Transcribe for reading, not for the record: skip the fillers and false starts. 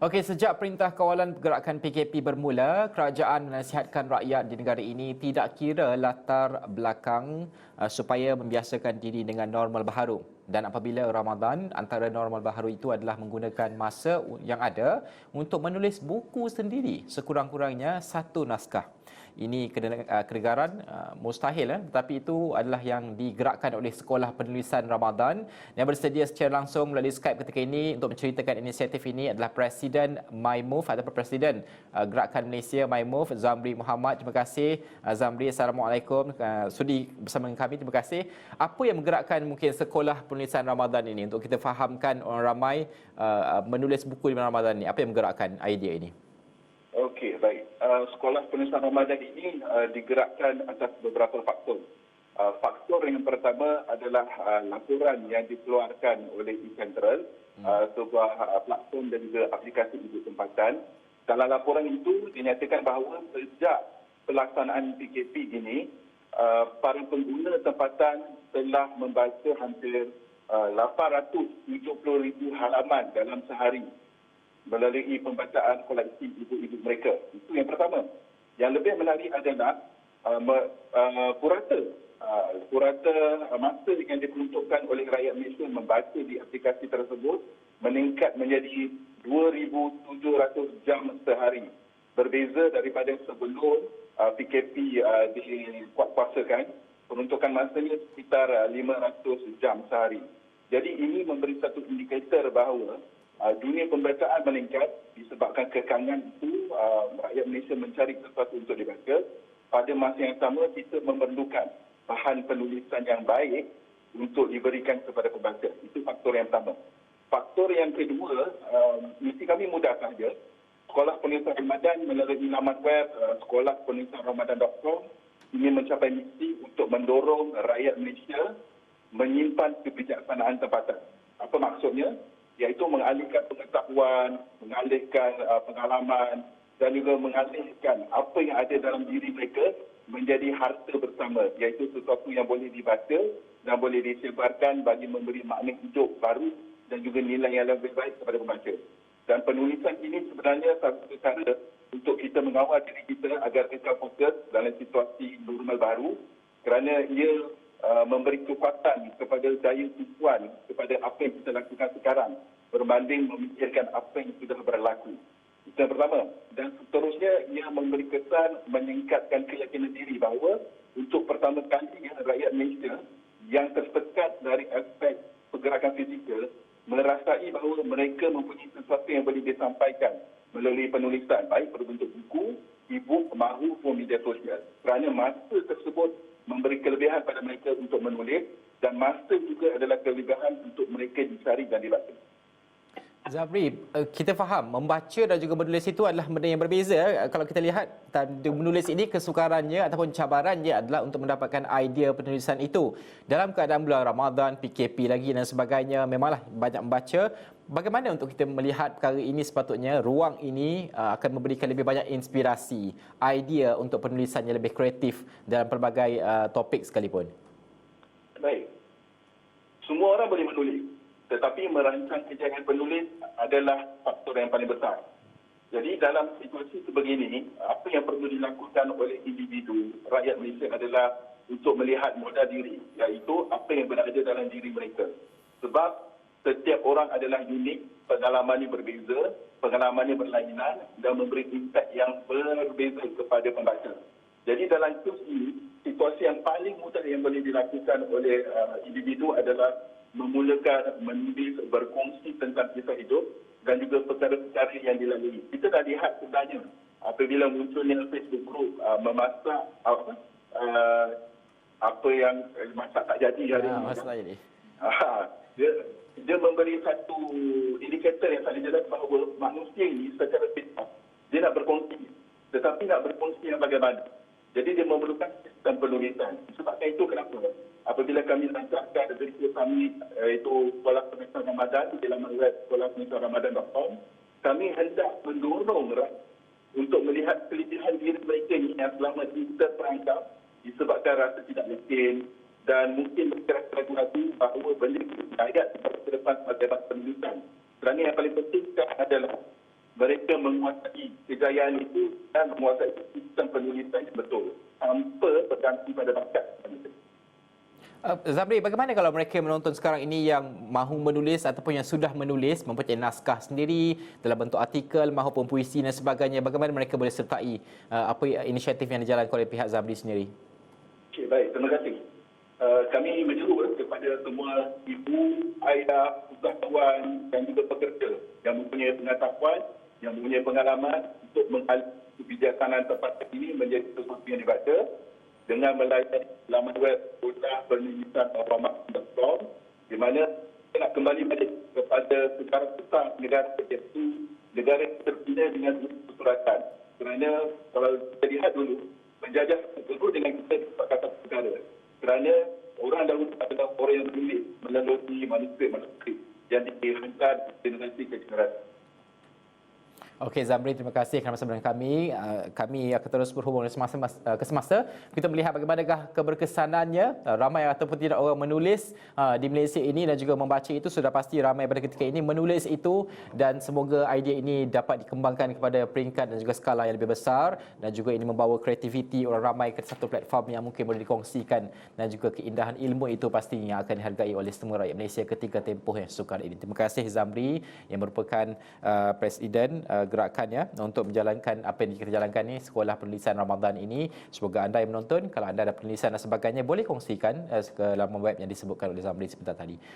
Okey, sejak Perintah Kawalan Pergerakan PKP bermula, kerajaan menasihatkan rakyat di negara ini tidak kira latar belakang supaya membiasakan diri dengan normal baharu. Dan apabila Ramadan, antara normal baharu itu adalah menggunakan masa yang ada untuk menulis buku sendiri, sekurang-kurangnya satu naskah. Ini kenegaran mustahil, tetapi itu adalah yang digerakkan oleh Sekolah Penulisan Ramadan. Yang bersedia secara langsung melalui Skype ketika ini untuk menceritakan inisiatif ini adalah Presiden MyMove ataupun Presiden Gerakan Malaysia MyMove, Zamri Muhammad. Terima kasih Zamri. Assalamualaikum. Sudi bersama dengan kami. Terima kasih. Apa yang menggerakkan mungkin Sekolah Penulisan Ramadan ini untuk kita fahamkan orang ramai menulis buku di bulan Ramadan ini? Apa yang menggerakkan idea ini? Okey, baik. Sekolah Penulisan Ramadan ini digerakkan atas beberapa faktor. Faktor yang pertama adalah laporan yang dikeluarkan oleh eCentral, sebuah platform dan juga aplikasi ibu tempatan. Dalam laporan itu dinyatakan bahawa sejak pelaksanaan PKP ini, para pengguna tempatan telah membaca hampir 870,000 halaman dalam sehari melalui pembacaan koleksi ibu-ibu mereka. Itu yang pertama. Yang lebih menarik adalah purata masa yang diperuntukkan oleh rakyat Malaysia membaca di aplikasi tersebut meningkat menjadi 2,700 jam sehari. Berbeza daripada sebelum PKP dikuatkuasakan, peruntukan masanya sekitar 500 jam sehari. Jadi ini memberi satu indikator bahawa dunia pembacaan meningkat disebabkan kekangan itu rakyat Malaysia mencari sesuatu untuk dibaca. Pada masa yang sama kita memerlukan bahan penulisan yang baik untuk diberikan kepada pembaca. Itu faktor yang pertama. Faktor yang kedua, misi kami mudah sahaja. Sekolah Penulisan Ramadan melalui laman web sekolahpenulisanramadan.com ingin mencapai misi untuk mendorong rakyat Malaysia menyimpan kebijaksanaan tempatan. Apa maksudnya? Iaitu mengalihkan pengetahuan, mengalihkan pengalaman dan juga mengalihkan apa yang ada dalam diri mereka menjadi harta bersama, iaitu sesuatu yang boleh dibaca dan boleh disebarkan bagi memberi makna hidup baru dan juga nilai yang lebih baik kepada pembaca. Dan penulisan ini sebenarnya satu cara untuk kita mengawal diri kita agar kita fokus dalam situasi normal baru, kerana ia memberi kekuatan kepada daya tumpuan kepada apa yang kita lakukan sekarang berbanding memikirkan apa yang sudah berlaku. Itu yang pertama. Dan seterusnya ia memberi kesan meningkatkan keyakinan diri bahawa untuk pertama kalinya rakyat Malaysia yang tersekat dari aspek pergerakan fizikal merasai bahawa mereka mempunyai sesuatu yang boleh disampaikan melalui penulisan, baik berbentuk buku, e-book maupun media sosial. Kerana masa tersebut memberi kelebihan pada mereka untuk menulis dan masa juga adalah kelebihan untuk mereka dicari dan dibaca. Zamri, kita faham membaca dan juga menulis itu adalah benda yang berbeza. Kalau kita lihat menulis ini kesukarannya ataupun cabarannya adalah untuk mendapatkan idea penulisan itu. Dalam keadaan bulan Ramadan, PKP lagi dan sebagainya, memanglah banyak membaca. Bagaimana untuk kita melihat perkara ini sepatutnya ruang ini akan memberikan lebih banyak inspirasi, idea untuk penulisan yang lebih kreatif dalam pelbagai topik sekalipun? Baik. Semua orang boleh menulis. Tetapi merancang kejayaan penulis adalah faktor yang paling besar. Jadi dalam situasi sebegini, apa yang perlu dilakukan oleh individu rakyat Malaysia adalah untuk melihat modal diri, iaitu apa yang berada dalam diri mereka. Sebab setiap orang adalah unik, pengalamannya berbeza, pengalamannya berlainan dan memberi impak yang berbeza kepada pembaca. Jadi dalam situasi yang paling mudah yang boleh dilakukan oleh individu adalah memulakan menulis, berkongsi tentang kisah hidup dan juga perkara-perkara yang dilalui. Kita dah lihat sebenarnya apabila munculnya Facebook group memasak apa yang masak tak jadi hari ini. Masak tak jadi. Dia memberi satu indikator yang paling jelas bahawa manusia ini secara fitrah dia nak berkongsi, tetapi nak berkongsi yang bagaimana. Jadi dia memerlukan sistem penulisan. Sebabkan itu kenapa apabila kami lancarkan video kami iaitu Sekolah Penulisan Ramadan di laman web sekolahpenulisanramadan.com, kami hendak mendorong untuk melihat kelebihan diri mereka ini yang selama ini terperangkap disebabkan rasa tidak yakin dan mungkin ragu-ragu bahawa benda itu layak ke depan sebagai penulisan. Kerana yang paling penting adalah mereka menguasai kejayaan itu dan menguasai sistem penulisan yang betul tanpa bergantung pada bakat. Zamri, bagaimana kalau mereka menonton sekarang ini yang mahu menulis ataupun yang sudah menulis, mempunyai naskah sendiri dalam bentuk artikel maupun puisi dan sebagainya, bagaimana mereka boleh sertai apa inisiatif yang dijalankan oleh pihak Zamri sendiri? Okey, baik. Terima kasih. Kami menyeru kepada semua ibu, ayah, usahawan dan juga pekerja yang mempunyai pengetahuan, yang mempunyai pengalaman untuk mengalih kebijaksanaan tempat ini menjadi sesuatu yang dibaca dengan melayani laman web kota.penulisan.com di mana kita nak kembali balik kepada sejarah besar negara iaitu negara yang terbina dengan kesuratan. Kerana kalau kita lihat dulu, penjajah tersebut dengan kita di kata negara. Kerana orang dahulu adalah orang yang menulis melalui manuskrip yang dihantar generasi ke generasi. Okey Zamri, terima kasih kerana bersama dengan kami. Kami akan terus berhubung ke semasa. Kita melihat bagaimanakah keberkesanannya. Ramai ataupun tidak orang menulis di Malaysia ini dan juga membaca itu, sudah pasti ramai pada ketika ini menulis itu, dan semoga idea ini dapat dikembangkan kepada peringkat dan juga skala yang lebih besar, dan juga ini membawa kreativiti orang ramai ke satu platform yang mungkin boleh dikongsikan, dan juga keindahan ilmu itu pastinya akan dihargai oleh semua rakyat Malaysia ketika tempoh yang sukar ini. Terima kasih Zamri yang merupakan Presiden gerakannya untuk menjalankan apa yang kita jalankan ni, Sekolah Penulisan Ramadan ini. Semoga anda yang menonton, kalau anda ada penulisan dan sebagainya, boleh kongsikan ke laman web yang disebutkan oleh Zamri sebentar tadi.